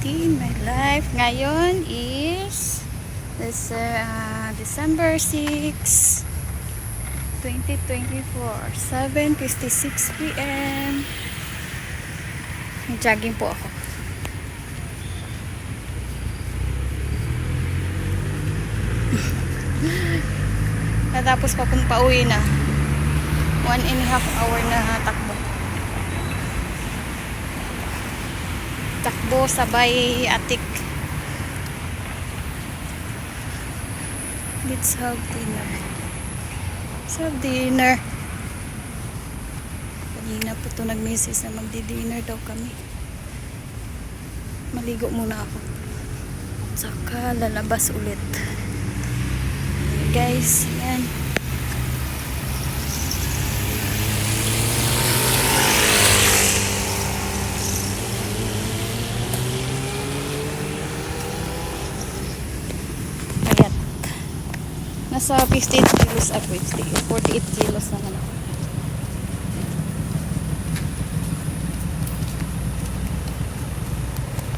day in my life. Ngayon is December 6, 2024, 7:56 p.m. Jogging po ako. Natapos pauwi na. 1.5 hour na takbo. Takbo sabay atik. Let's have dinner. Let's have dinner. Kanina po ito nag-message na magdi-dinner daw kami. Maligo muna ako. Saka lalabas ulit. Guys, yan. Ayan. Nasa 58 kilos at 48 kilos naman ako.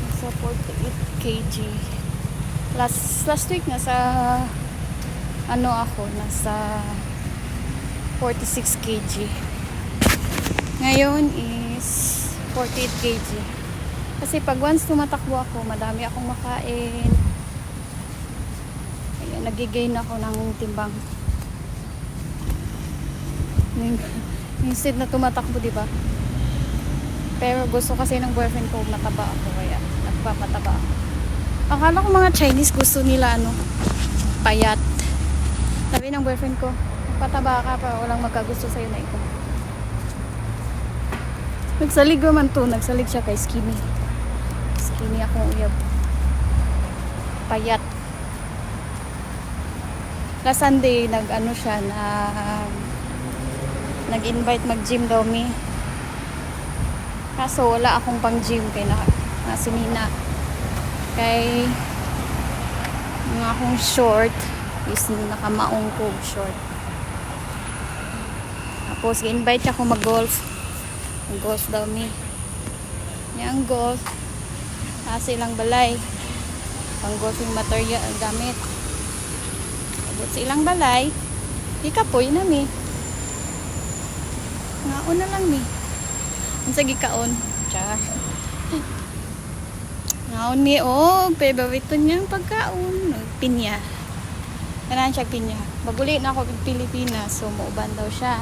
Nasa 48 kg. Last week nasa nasa 46 kg. Ngayon is 48 kg. Kasi pag once tumatakbo ako, madami akong makain. Ayan, nagigain ako ng timbang. Instead na tumatakbo, diba? Pero gusto kasi ng boyfriend ko mataba ako, kaya nagpapataba ako. Akala ko mga Chinese gusto nila payat. Sabi ng boyfriend ko, pataba ka pa, walang magkagusto sa'yo na ito. Nagsalig naman to, nagsalig siya kay skinny. Skinny akong uyab. Payat. Last Sunday, nag-invite mag-gym daw me. Kaso wala akong pang gym kay sinina. Kay mga akong short is nakamaong ko short. Tapos i-invite ako mag-golf. Mag-golf daw me. Yang golf. Kasi ilang balay. Pang golfing material gamit. Tapos ilang balay. Ikapoy na mi. Ngaon na lang mi. Ang sige kaon. Char. Ngaon mi favorite niya ang pagkaon. Pinya. Kailangan siya pinya. Baguli na ako ng Pilipinas. So, mauban daw siya.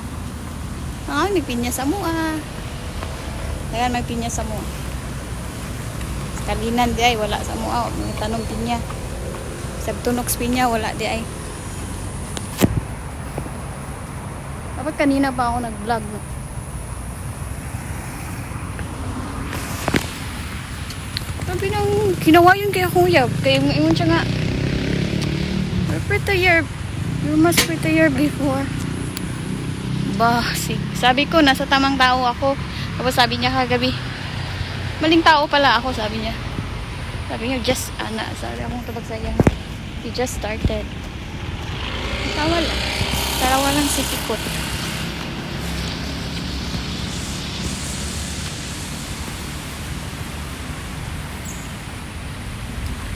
May pinya sa mua. Kaya may pinya sa mua. Kalinan di ay, wala sa mua. May tanong pinya. Sabtunoks pinya, wala di ay. Dapat kanina pa ako nag-vlog. Sabi nang ginawa yun kaya kuyab. Kaya yung siya nga, you must prepare before. Sabi ko, nasa tamang tao ako. Tapos sabi niya kagabi, maling tao pala ako, sabi niya. Sabi niya, sabi akong tabagsaya. You just started. Tawa lang. Tarawa lang si Kikot.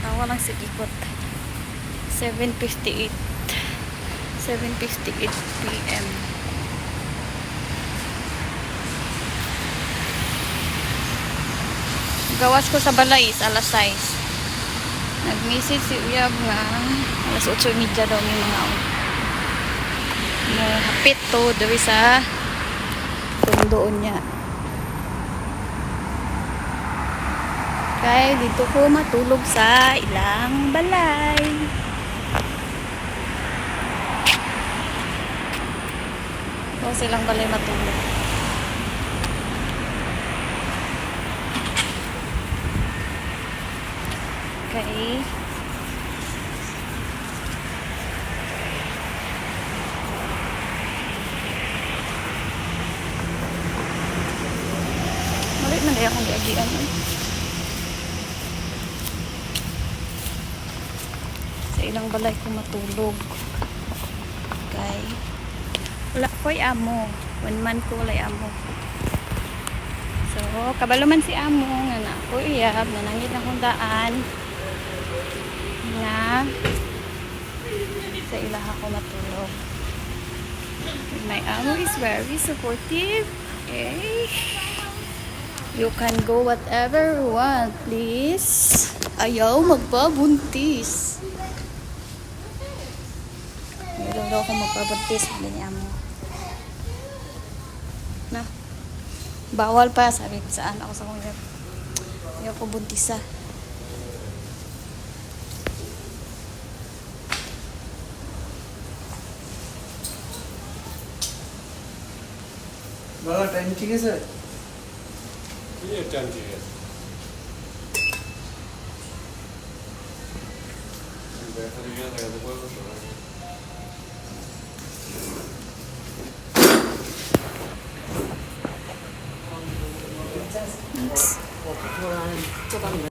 Tawa lang si Kikot. 7:58 p.m. Gawas ko sa balay alas 6. Nag-message si Uyab nga alas 8:30 daw may mga hapit to daw sa doon niya. Kaya dito ko matulog sa ilang balay. O silang balay matulog. Okay. Malit man kaya akong giagian. Sa ilang balay ko matulog. Okay. Wala ko'y amo. 1 month ko wala amo. So, kabalo man si amo nga na. uyab, nanangit na kong daan na sa ilaha ko matulog. My amo is very supportive. Okay. You can go whatever you want, please. Ayaw magpabuntis. Ayaw daw ako magpabuntis. Sabi ni amo. Na. Bawal pa. Sabi ko saan ako sa kong ayaw ko buntisa. बाबा टाइम ठीक है सर ये टाइम ठीक है बैठा दिया लगा तो कोई कुछ Thanks.